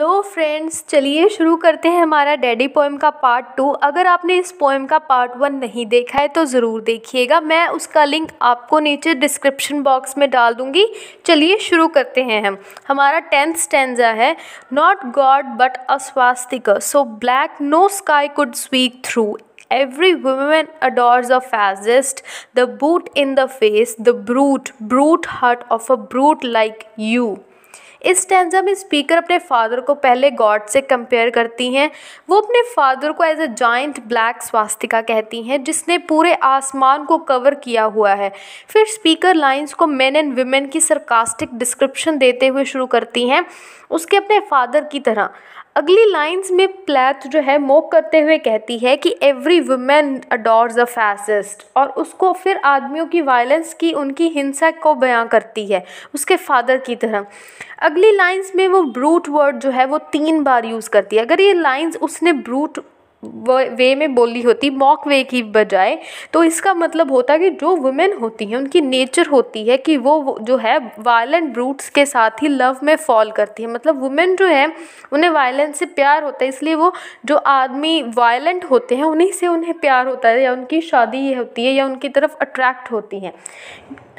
Hello friends, चलिए शुरू करते हैं हमारा डैडी पोएम का पार्ट 2। अगर आपने इस पोएम का पार्ट 1 नहीं देखा है तो ज़रूर देखिएगा। मैं उसका लिंक आपको नीचे डिस्क्रिप्शन बॉक्स में डाल दूँगी। चलिए शुरू करते हैं। हमारा 10th स्टैंजा है, not God but a swastika so black no sky could squeak through Every woman adores a fascist, the boot in the face, the brute heart of a brute like you। इस stanza में speaker अपने father को पहले God से compare करती हैं। वो अपने फादर को as a giant black swastika कहती हैं जिसने पूरे आसमान को कवर किया हुआ है। फिर स्पीकर लाइंस को मेन एंड वुमेन की सरकास्टिक डिस्क्रिप्शन देते हुए शुरू करती हैं, उसके अपने फादर की तरह। अगली लाइंस में प्लैथ जो है मोक करते हुए कहती है कि एवरी वुमेन अडोर्स अ फैसिस्ट, और उसको फिर आदमियों की वायलेंस की, उनकी हिंसा को बयां करती है उसके फादर की तरह। अगली लाइंस में वो ब्रूट वर्ड जो है वो 3 बार यूज़ करती है। अगर ये लाइंस उसने ब्रूट वे में बोली होती, मॉक वे की बजाय, तो इसका मतलब होता कि जो वुमेन होती हैं उनकी नेचर होती है कि वो जो है वायलेंट ब्रूट्स के साथ ही लव में फॉल करती है। मतलब वुमेन जो है उन्हें वायलेंस से प्यार होता है, इसलिए वो जो आदमी वायलेंट होते हैं उन्हीं से उन्हें प्यार होता है, या उनकी शादी होती है, या उनकी तरफ अट्रैक्ट होती हैं।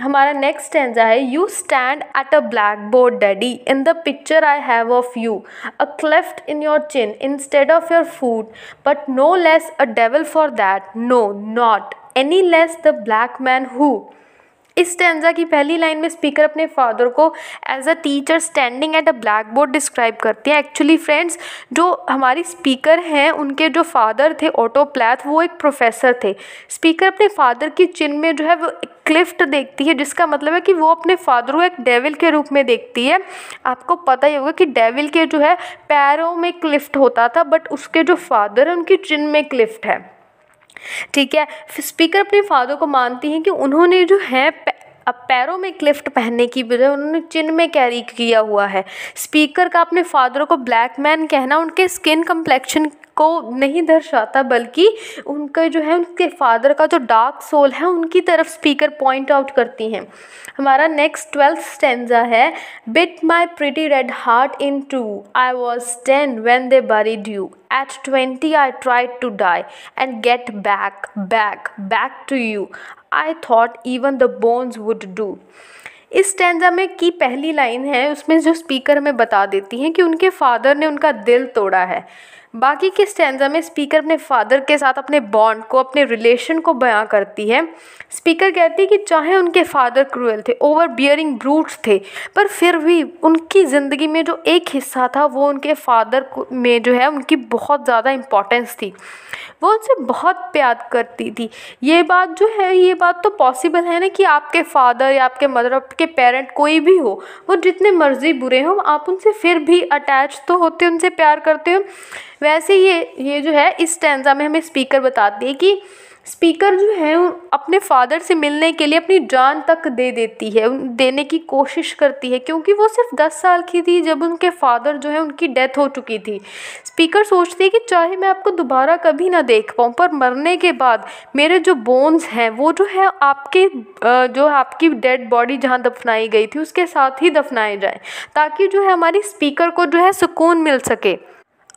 हमारा नेक्स्ट स्टैंजा है, you stand at a black board daddy in the picture I have of you, a cleft in your chin instead of your food, but no less a devil for that, no, not any less the black man who। इस stanza की पहली line में speaker अपने father को as a teacher standing at a black board describe करते हैं। Actually friends, जो हमारी स्पीकर हैं उनके जो फादर थे ओटो प्लैथ, वो एक प्रोफेसर थे। स्पीकर अपने फादर की चिन में जो है वो एक क्लिफ्ट देखती है, जिसका मतलब है कि वो अपने फादर को एक डेविल के रूप में देखती है। आपको पता ही होगा कि डेविल के जो है पैरों में क्लिफ्ट होता था, बट उसके जो फादर है उनकी चिन में क्लिफ्ट है। ठीक है, स्पीकर अपने फादर को मानती हैं कि उन्होंने जो है अब पैरों में क्लिफ्ट पहनने की बजाय उन्होंने चिन में कैरी किया हुआ है। स्पीकर का अपने फादर को ब्लैक मैन कहना उनके स्किन कम्प्लेक्शन को नहीं दर्शाता, बल्कि उनका जो है उनके फादर का जो डार्क सोल है उनकी तरफ स्पीकर पॉइंट आउट करती हैं। हमारा नेक्स्ट 12th स्टैंजा है, bit my pretty red heart in two, I was 10 when they buried you, at 20 I tried to die and get back to you, I thought even the bones would do। इस stanza में की पहली line है, उसमें जो speaker हमें बता देती हैं कि उनके फादर ने उनका दिल तोड़ा है। बाकी के स्टैंजा में स्पीकर अपने फादर के साथ अपने बॉन्ड को, अपने रिलेशन को बयां करती है। स्पीकर कहती है कि चाहे उनके फादर क्रूएल थे, ओवर बियरिंग ब्रूट्स थे, पर फिर भी उनकी ज़िंदगी में जो एक हिस्सा था वो उनके फादर में जो है उनकी बहुत ज़्यादा इम्पोर्टेंस थी। वो उनसे बहुत प्यार करती थी। ये बात जो है, ये बात तो पॉसिबल है ना कि आपके फादर या आपके मदर, आपके पेरेंट कोई भी हो, वो जितने मर्जी बुरे हों, आप उनसे फिर भी अटैच तो होते, उनसे प्यार करते हो। वैसे ये जो है इस स्टैंजा में हमें स्पीकर बताती है कि स्पीकर जो है अपने फादर से मिलने के लिए अपनी जान तक दे देती है, देने की कोशिश करती है, क्योंकि वो सिर्फ 10 साल की थी जब उनके फादर जो है उनकी डेथ हो चुकी थी। स्पीकर सोचती है कि चाहे मैं आपको दोबारा कभी ना देख पाऊँ, पर मरने के बाद मेरे जो बोन्स हैं वो जो है आपकी डेड बॉडी जहाँ दफनाई गई थी उसके साथ ही दफनाए जाए, ताकि जो है हमारी स्पीकर को जो है सुकून मिल सके।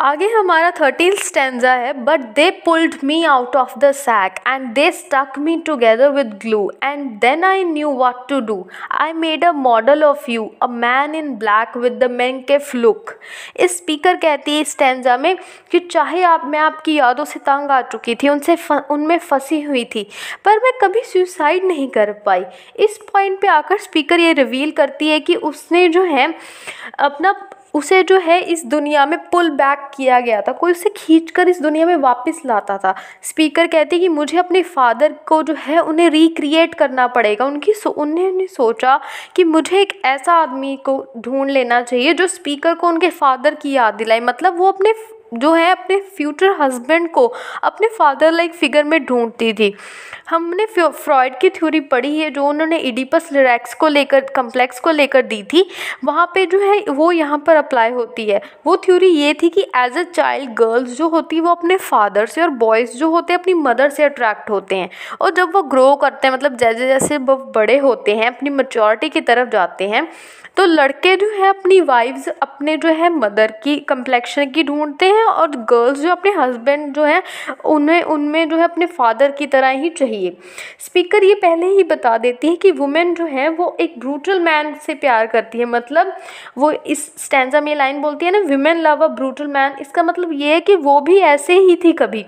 आगे हमारा 13th स्टैंजा है, but they pulled me out of the sack and they stuck me together with glue and then I knew what to do, I made a model of you, a man in black with the Mein Kampf look. इस speaker कहती है इस stanza में कि चाहे मैं आपकी यादों से तंग आ चुकी थी, उनमें फंसी हुई थी, पर मैं कभी सुसाइड नहीं कर पाई। इस पॉइंट पे आकर स्पीकर ये रिवील करती है कि उसने जो है उसे जो है इस दुनिया में पुल बैक किया गया था, कोई उसे खींचकर इस दुनिया में वापस लाता था। स्पीकर कहती है कि मुझे अपने फादर को जो है उन्हें रिक्रिएट करना पड़ेगा। उन्होंने सोचा कि मुझे एक ऐसा आदमी को ढूंढ लेना चाहिए जो स्पीकर को उनके फादर की याद दिलाए। मतलब वो अपने जो है अपने फ्यूचर हस्बैंड को अपने फादर लाइक फिगर में ढूंढती थी। हमने फ्रॉइड की थ्योरी पढ़ी है जो उन्होंने इडिपस लिरेक्स को लेकर कम्प्लेक्स को लेकर दी थी, वहाँ पे जो है वो यहाँ पर अप्लाई होती है। वो थ्योरी ये थी कि एज अ चाइल्ड गर्ल्स जो होती है वो अपने फादर से और बॉयज़ जो होते हैं अपनी मदर से अट्रैक्ट होते हैं, और जब वो ग्रो करते हैं मतलब जैसे जैसे वो बड़े होते हैं अपनी मैच्योरिटी की तरफ जाते हैं तो लड़के जो है अपनी वाइफ्स अपने जो है मदर की कम्प्लेक्शन की ढूंढते हैं, और गर्ल्स जो अपने हस्बैंड जो है उन्हें उनमें जो है अपने फादर की तरह ही चाहिए। स्पीकर ये पहले ही बता देती है कि वुमेन जो है वो एक ब्रूटल मैन से प्यार करती है, मतलब वो इस स्टैंजा में लाइन बोलती है ना, विमेन लव अ ब्रूटल मैन, इसका मतलब ये है कि वो भी ऐसे ही थी कभी।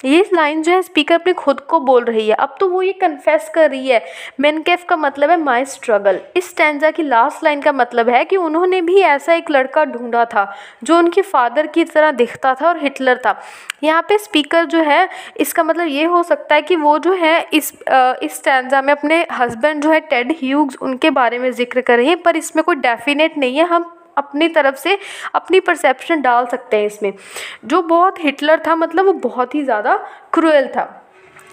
ये लाइन जो है स्पीकर अपने खुद को बोल रही है, अब तो वो ये कन्फेस कर रही है। मेनकेफ का मतलब है माई स्ट्रगल। इस स्टैंजा की लास्ट लाइन का मतलब है कि उन्होंने भी ऐसा एक लड़का ढूंढा था जो उनके फादर की तरह दिखता था और हिटलर था। यहाँ पे स्पीकर जो है इसका मतलब ये हो सकता है कि वो जो है इस स्टैंजा में अपने हस्बैंड जो है टेड ह्यूग्स उनके बारे में जिक्र कर रही है, पर इसमें कोई डेफिनेट नहीं है, हम अपनी तरफ से अपनी परसेप्शन डाल सकते हैं इसमें। जो बहुत हिटलर था मतलब वो बहुत ही ज़्यादा क्रूएल था।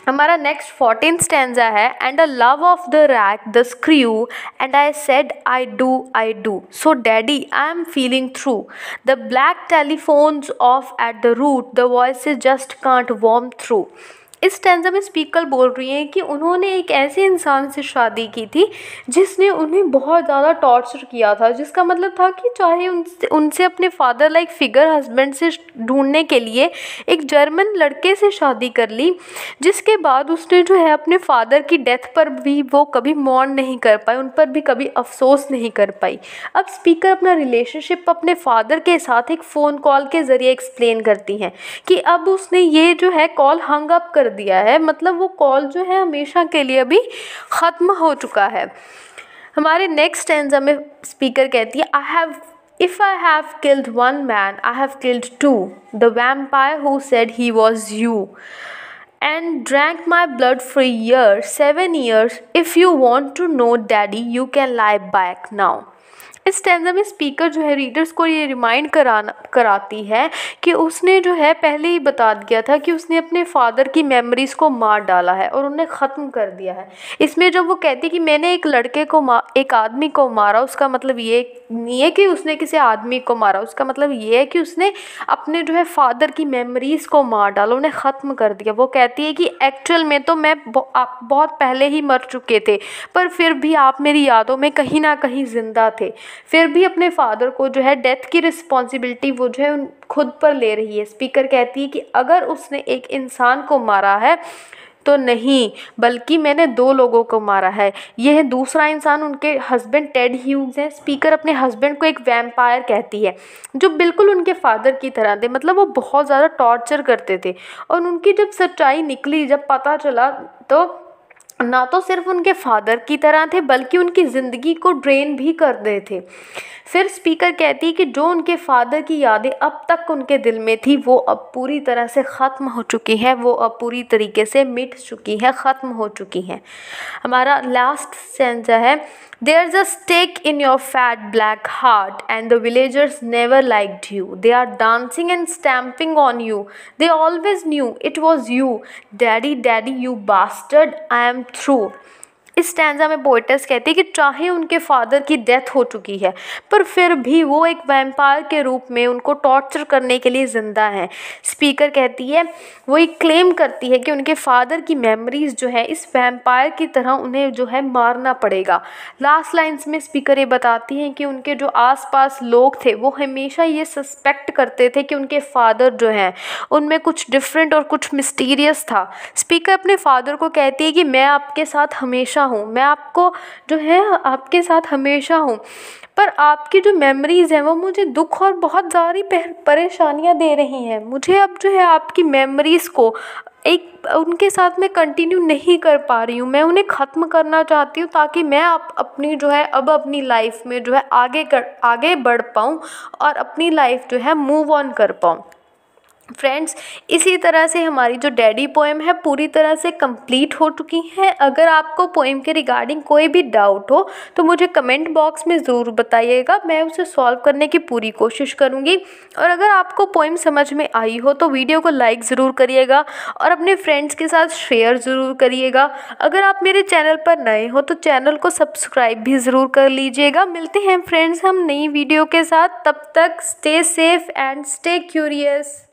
हमारा नेक्स्ट 14th स्टैंजा है, and a love of the rack the screw and I said I do so daddy I am feeling through the black telephones off at the root the voices just can't warm through. इस stanza में speaker बोल रही हैं कि उन्होंने एक ऐसे इंसान से शादी की थी जिसने उन्हें बहुत ज़्यादा टॉर्चर किया था, जिसका मतलब था कि चाहे उनसे अपने फादर लाइक फिगर हस्बैंड से ढूंढने के लिए एक जर्मन लड़के से शादी कर ली, जिसके बाद उसने जो है अपने फादर की डेथ पर भी वो कभी मौन नहीं कर पाई, उन पर भी कभी अफसोस नहीं कर पाई। अब स्पीकर अपना रिलेशनशिप अपने फादर के साथ एक फ़ोन कॉल के ज़रिए एक्सप्लेन करती हैं कि अब उसने ये जो है कॉल हंग अप कर दिया है, मतलब वो कॉल जो है हमेशा के लिए अभी ख़त्म हो चुका है। हमारे नेक्स्ट स्टैंजा में स्पीकर कहती है, If I have killed one man, I have killed two. The vampire who said he was you and drank my blood for years, 7 years. If you want to know, Daddy, you can lie back now. इस stanza में speaker जो है readers को ये remind कराती है कि उसने जो है पहले ही बता दिया था कि उसने अपने फादर की मेमोरीज़ को मार डाला है और उन्हें ख़त्म कर दिया है। इसमें जब वो कहती है कि मैंने एक लड़के को एक आदमी को मारा, उसका मतलब ये नहीं है कि उसने किसी आदमी को मारा, उसका मतलब ये है कि उसने अपने जो है फादर की मेमोरीज़ को मार डाला, उन्हें ख़त्म कर दिया। वो कहती है कि एक्चुअल में तो मैं बहुत पहले ही मर चुके थे, पर फिर भी आप मेरी यादों में कहीं ना कहीं ज़िंदा थे। फिर भी अपने फादर को जो है डेथ की रिस्पॉन्सिबिलिटी वो जो है खुद पर ले रही है। स्पीकर कहती है कि अगर उसने एक इंसान को मारा है तो नहीं, बल्कि मैंने 2 लोगों को मारा है। यह दूसरा इंसान उनके हस्बैंड टेड ह्यूग्स हैं। स्पीकर अपने हस्बैंड को एक वैम्पायर कहती है जो बिल्कुल उनके फादर की तरह थे, मतलब वो बहुत ज़्यादा टॉर्चर करते थे। और उनकी जब सच्चाई निकली, जब पता चला, तो ना तो सिर्फ उनके फादर की तरह थे बल्कि उनकी ज़िंदगी को ड्रेन भी कर रहे थे। फिर स्पीकर कहती है कि जो उनके फादर की यादें अब तक उनके दिल में थी वो अब पूरी तरह से ख़त्म हो चुकी हैं, वो अब पूरी तरीके से मिट चुकी हैं, ख़त्म हो चुकी हैं। हमारा लास्ट स्टैंजा है, There's a stake in your fat black heart and the villagers never liked you. They are dancing and stamping on you. They always knew it was you. Daddy, daddy, you bastard, I am through. इस stanza में poetess कहती है कि चाहे उनके father की death हो चुकी है पर फिर भी वो एक वैम्पायर के रूप में उनको टॉर्चर करने के लिए ज़िंदा हैं। स्पीकर कहती है, वो एक क्लेम करती है कि उनके फादर की मेमोरीज़ जो है इस वैम्पायर की तरह उन्हें जो है मारना पड़ेगा। लास्ट लाइन्स में स्पीकर ये बताती हैं कि उनके जो आसपास लोग थे वो हमेशा ये सस्पेक्ट करते थे कि उनके फादर जो हैं उनमें कुछ डिफरेंट और कुछ मिस्टीरियस था। स्पीकर अपने फादर को कहती है कि मैं आपके साथ हमेशा हूँ, मैं आपको जो है आपके साथ हमेशा हूँ, पर आपकी जो मेमोरीज़ हैं वो मुझे दुख और बहुत सारी परेशानियाँ दे रही हैं। मुझे अब जो है आपकी मेमोरीज़ को एक उनके साथ मैं कंटिन्यू नहीं कर पा रही हूँ, मैं उन्हें ख़त्म करना चाहती हूँ ताकि मैं अपनी जो है अब अपनी लाइफ में जो है आगे बढ़ पाऊँ और अपनी लाइफ जो है मूव ऑन कर पाऊँ। फ्रेंड्स, इसी तरह से हमारी जो डैडी पोएम है पूरी तरह से कंप्लीट हो चुकी है। अगर आपको पोएम के रिगार्डिंग कोई भी डाउट हो तो मुझे कमेंट बॉक्स में ज़रूर बताइएगा, मैं उसे सॉल्व करने की पूरी कोशिश करूँगी। और अगर आपको पोएम समझ में आई हो तो वीडियो को लाइक ज़रूर करिएगा और अपने फ्रेंड्स के साथ शेयर ज़रूर करिएगा। अगर आप मेरे चैनल पर नए हो तो चैनल को सब्सक्राइब भी ज़रूर कर लीजिएगा। मिलते हैं फ्रेंड्स हम नई वीडियो के साथ, तब तक stay safe and stay curious.